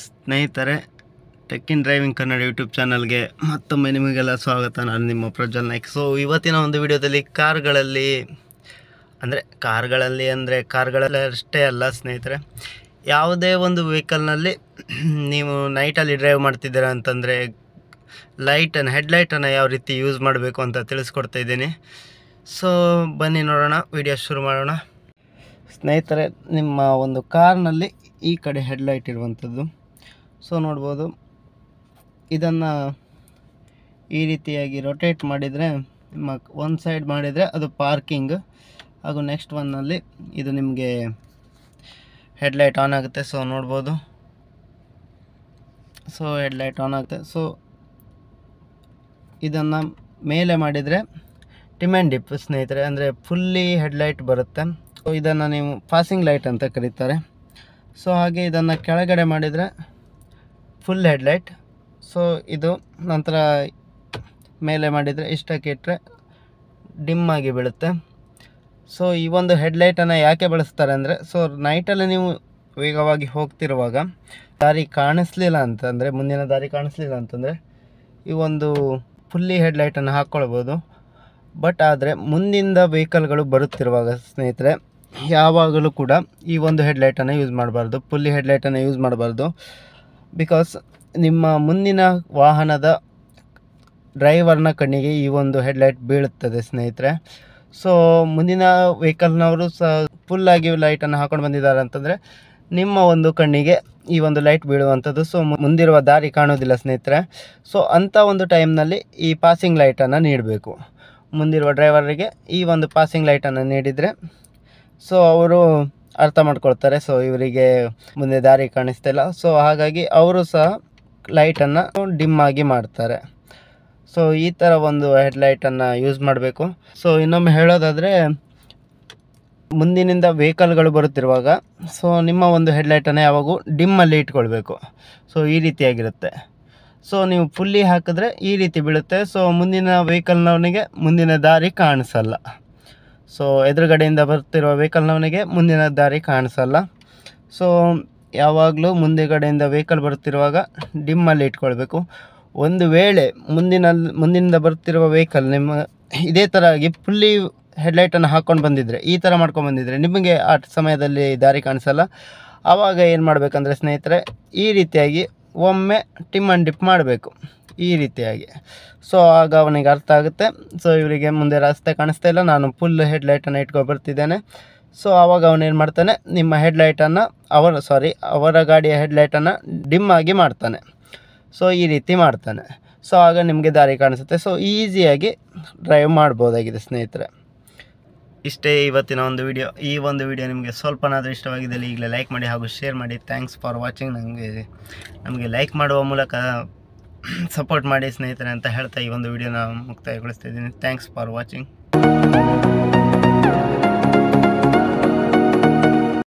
ಸ್ನೇಹಿತರೆ, tech in driving Kannada YouTube ಚಾನಲ್ಗೆ ಮತ್ತೊಮ್ಮೆ ನಿಮಗೆಲ್ಲ ಸ್ವಾಗತ. ನಾನು ನಿಮ್ಮ ಪ್ರಜ್ವಲ್ ನಾಯ್ಕ್. ಸೊ ಇವತ್ತಿನ ಒಂದು ವಿಡಿಯೋದಲ್ಲಿ ಕಾರ್ಗಳಲ್ಲಿ ಅಷ್ಟೇ ಅಲ್ಲ ಸ್ನೇಹಿತರೆ, ಯಾವುದೇ ಒಂದು ವೆಹಿಕಲ್ನಲ್ಲಿ ನೀವು ನೈಟಲ್ಲಿ ಡ್ರೈವ್ ಮಾಡ್ತಿದ್ದೀರಾ ಅಂತಂದರೆ ಹೆಡ್ಲೈಟನ್ನು ಯಾವ ರೀತಿ ಯೂಸ್ ಮಾಡಬೇಕು ಅಂತ ತಿಳಿಸ್ಕೊಡ್ತಾ ಇದ್ದೀನಿ. ಸೊ ಬನ್ನಿ ನೋಡೋಣ, ವಿಡಿಯೋ ಶುರು ಮಾಡೋಣ. ಸ್ನೇಹಿತರೆ, ನಿಮ್ಮ ಒಂದು ಕಾರ್ನಲ್ಲಿ ಈ ಕಡೆ ಹೆಡ್ಲೈಟ್ ಇರುವಂಥದ್ದು. ಸೊ ನೋಡ್ಬೋದು, ಇದನ್ನು ಈ ರೀತಿಯಾಗಿ ರೊಟೇಟ್ ಮಾಡಿದರೆ ನಿಮ್ಮ ಒಂದು ಸೈಡ್ ಮಾಡಿದರೆ ಅದು ಪಾರ್ಕಿಂಗ್, ಹಾಗೂ ನೆಕ್ಸ್ಟ್ ಒನ್ನಲ್ಲಿ ಇದು ನಿಮಗೆ ಹೆಡ್ಲೈಟ್ ಆನ್ ಆಗುತ್ತೆ. ಸೊ ನೋಡ್ಬೋದು, ಸೊ ಹೆಡ್ಲೈಟ್ ಆನ್ ಆಗುತ್ತೆ. ಸೊ ಇದನ್ನು ಮೇಲೆ ಮಾಡಿದರೆ ಟಿಮ್ ಆ್ಯಂಡ್ ಡಿಪ್ ಸ್ನೇಹಿತರೆ, ಅಂದರೆ ಫುಲ್ಲಿ ಹೆಡ್ಲೈಟ್ ಬರುತ್ತೆ. ಸೊ ಇದನ್ನು ನೀವು ಪಾಸಿಂಗ್ ಲೈಟ್ ಅಂತ ಕರೀತಾರೆ. ಸೊ ಹಾಗೆ ಇದನ್ನು ಕೆಳಗಡೆ ಮಾಡಿದರೆ ಫುಲ್ ಹೆಡ್ಲೈಟ್. ಸೊ ಇದು ನಂತರ ಮೇಲೆ ಮಾಡಿದರೆ ಇಷ್ಟಕ್ಕೆ ಇಟ್ಟರೆ ಡಿಮ್ ಆಗಿ ಬೀಳುತ್ತೆ. ಸೊ ಈ ಒಂದು ಹೆಡ್ಲೈಟನ್ನು ಯಾಕೆ ಬಳಸ್ತಾರೆ ಅಂದರೆ, ಸೊ ನೈಟಲ್ಲಿ ನೀವು ವೇಗವಾಗಿ ಹೋಗ್ತಿರುವಾಗ ದಾರಿ ಕಾಣಿಸ್ಲಿಲ್ಲ ಅಂತಂದರೆ, ಮುಂದಿನ ದಾರಿ ಕಾಣಿಸ್ಲಿಲ್ಲ ಅಂತಂದರೆ ಈ ಒಂದು ಫುಲ್ಲಿ ಹೆಡ್ಲೈಟನ್ನು ಹಾಕ್ಕೊಳ್ಬೋದು. ಬಟ್ ಆದರೆ ಮುಂದಿಂದ ವೆಹಿಕಲ್ಗಳು ಬರುತ್ತಿರುವಾಗ ಸ್ನೇಹಿತರೆ, ಯಾವಾಗಲೂ ಕೂಡ ಈ ಒಂದು ಹೆಡ್ಲೈಟನ್ನು ಯೂಸ್ ಮಾಡಬಾರ್ದು, ಫುಲ್ಲಿ ಹೆಡ್ಲೈಟನ್ನು ಯೂಸ್ ಮಾಡಬಾರ್ದು. ಬಿಕಾಸ್ ನಿಮ್ಮ ಮುಂದಿನ ವಾಹನದ ಡ್ರೈವರ್ನ ಕಣ್ಣಿಗೆ ಈ ಒಂದು ಹೆಡ್ಲೈಟ್ ಬೀಳುತ್ತದೆ ಸ್ನೇಹಿತರೆ. ಸೊ ಮುಂದಿನ ವೆಹಿಕಲ್ನವರು ಫುಲ್ಲಾಗಿ ಲೈಟನ್ನು ಹಾಕೊಂಡು ಬಂದಿದ್ದಾರೆ ಅಂತಂದರೆ ನಿಮ್ಮ ಒಂದು ಕಣ್ಣಿಗೆ ಈ ಒಂದು ಲೈಟ್ ಬೀಳುವಂಥದ್ದು. ಸೊ ಮುಂದಿರುವ ದಾರಿ ಕಾಣೋದಿಲ್ಲ ಸ್ನೇಹಿತರೆ. ಸೊ ಅಂಥ ಒಂದು ಟೈಮ್ನಲ್ಲಿ ಈ ಪಾಸಿಂಗ್ ಲೈಟನ್ನು ನೀಡಬೇಕು. ಮುಂದಿರುವ ಡ್ರೈವರಿಗೆ ಈ ಒಂದು ಪಾಸಿಂಗ್ ಲೈಟನ್ನು ನೀಡಿದರೆ ಸೊ ಅವರು ಅರ್ಥ ಮಾಡ್ಕೊಳ್ತಾರೆ, ಸೊ ಇವರಿಗೆ ಮುಂದೆ ದಾರಿ ಕಾಣಿಸ್ತಿಲ್ಲ. ಸೊ ಹಾಗಾಗಿ ಅವರು ಸಹ ಲೈಟನ್ನು ಡಿಮ್ ಆಗಿ ಮಾಡ್ತಾರೆ. ಸೊ ಈ ಥರ ಒಂದು ಹೆಡ್ಲೈಟನ್ನು ಯೂಸ್ ಮಾಡಬೇಕು. ಸೊ ಇನ್ನೊಮ್ಮೆ ಹೇಳೋದಾದರೆ, ಮುಂದಿನಿಂದ ವೆಹಿಕಲ್ಗಳು ಬರುತ್ತಿರುವಾಗ ಸೊ ನಿಮ್ಮ ಒಂದು ಹೆಡ್ಲೈಟನ್ನು ಯಾವಾಗೂ ಡಿಮ್ಮಲ್ಲಿ ಇಟ್ಕೊಳ್ಬೇಕು. ಸೊ ಈ ರೀತಿಯಾಗಿರುತ್ತೆ. ಸೊ ನೀವು ಫುಲ್ಲಿ ಹಾಕಿದ್ರೆ ಈ ರೀತಿ ಬೀಳುತ್ತೆ. ಸೊ ಮುಂದಿನ ವೆಹಿಕಲ್ನವನಿಗೆ ಮುಂದಿನ ದಾರಿ ಕಾಣಿಸಲ್ಲ. ಸೊ ಎದುರುಗಡೆಯಿಂದ ಬರ್ತಿರುವ ವೆಹಿಕಲ್ನವನಿಗೆ ಮುಂದಿನ ದಾರಿ ಕಾಣಿಸಲ್ಲ. ಸೊ ಯಾವಾಗಲೂ ಮುಂದುಗಡೆಯಿಂದ ವೆಹಿಕಲ್ ಬರುತ್ತಿರುವಾಗ ಡಿಮ್ಮಲ್ಲಿ ಇಟ್ಕೊಳ್ಬೇಕು. ಒಂದು ವೇಳೆ ಮುಂದಿನಿಂದ ಬರ್ತಿರುವ ವೆಹಿಕಲ್ ನಿಮ್ಮ ಇದೇ ಥರ ಆಗಿ ಫುಲ್ಲಿ ಹೆಡ್ಲೈಟನ್ನು ಹಾಕ್ಕೊಂಡು ಬಂದಿದ್ದರೆ, ಈ ಥರ ಮಾಡ್ಕೊಂಡು ಬಂದಿದ್ದರೆ ನಿಮಗೆ ಆ ಸಮಯದಲ್ಲಿ ದಾರಿ ಕಾಣಿಸಲ್ಲ. ಆವಾಗ ಏನು ಮಾಡಬೇಕಂದ್ರೆ ಸ್ನೇಹಿತರೆ, ಈ ರೀತಿಯಾಗಿ ಒಮ್ಮೆ ಟಿಮ್ ಆ್ಯಂಡ್ ಡಿಪ್ ಮಾಡಬೇಕು ಈ ರೀತಿಯಾಗಿ. ಸೊ ಆಗ ಅವನಿಗೆ ಅರ್ಥ ಆಗುತ್ತೆ, ಸೊ ಇವರಿಗೆ ಮುಂದೆ ರಸ್ತೆ ಕಾಣಿಸ್ತಾ ಇಲ್ಲ, ನಾನು ಫುಲ್ ಹೆಡ್ಲೈಟನ್ನು ಇಟ್ಕೊಂಡು ಬರ್ತಿದ್ದೇನೆ. ಸೊ ಆವಾಗ ಅವನೇನು ಮಾಡ್ತಾನೆ, ನಿಮ್ಮ ಹೆಡ್ಲೈಟನ್ನು ಅವರ ಗಾಡಿಯ ಹೆಡ್ಲೈಟನ್ನು ಡಿಮ್ ಆಗಿ ಮಾಡ್ತಾನೆ. ಸೊ ಈ ರೀತಿ ಮಾಡ್ತಾನೆ. ಸೊ ಆಗ ನಿಮಗೆ ದಾರಿ ಕಾಣಿಸುತ್ತೆ. ಸೊ ಈಸಿಯಾಗಿ ಡ್ರೈವ್ ಮಾಡ್ಬೋದಾಗಿದೆ ಸ್ನೇಹಿತರೆ. ಇಷ್ಟೇ ಇವತ್ತಿನ ಒಂದು ವಿಡಿಯೋ. ಈ ಒಂದು ವಿಡಿಯೋ ನಿಮಗೆ ಸ್ವಲ್ಪನಾದರೂ ಇಷ್ಟವಾಗಿದ್ದಲ್ಲಿ ಈಗಲೇ ಲೈಕ್ ಮಾಡಿ ಹಾಗೂ ಶೇರ್ ಮಾಡಿ. Thanks for watching. ನಮಗೆ ಲೈಕ್ ಮಾಡುವ ಮೂಲಕ ಸಪೋರ್ಟ್ ಮಾಡಿ ಸ್ನೇಹಿತರೆ ಅಂತ ಹೇಳ್ತಾ ಈ ಒಂದು ವಿಡಿಯೋನ ಮುಕ್ತಾಯಗೊಳಿಸ್ತಾ ಇದ್ದೀನಿ. Thanks for watching.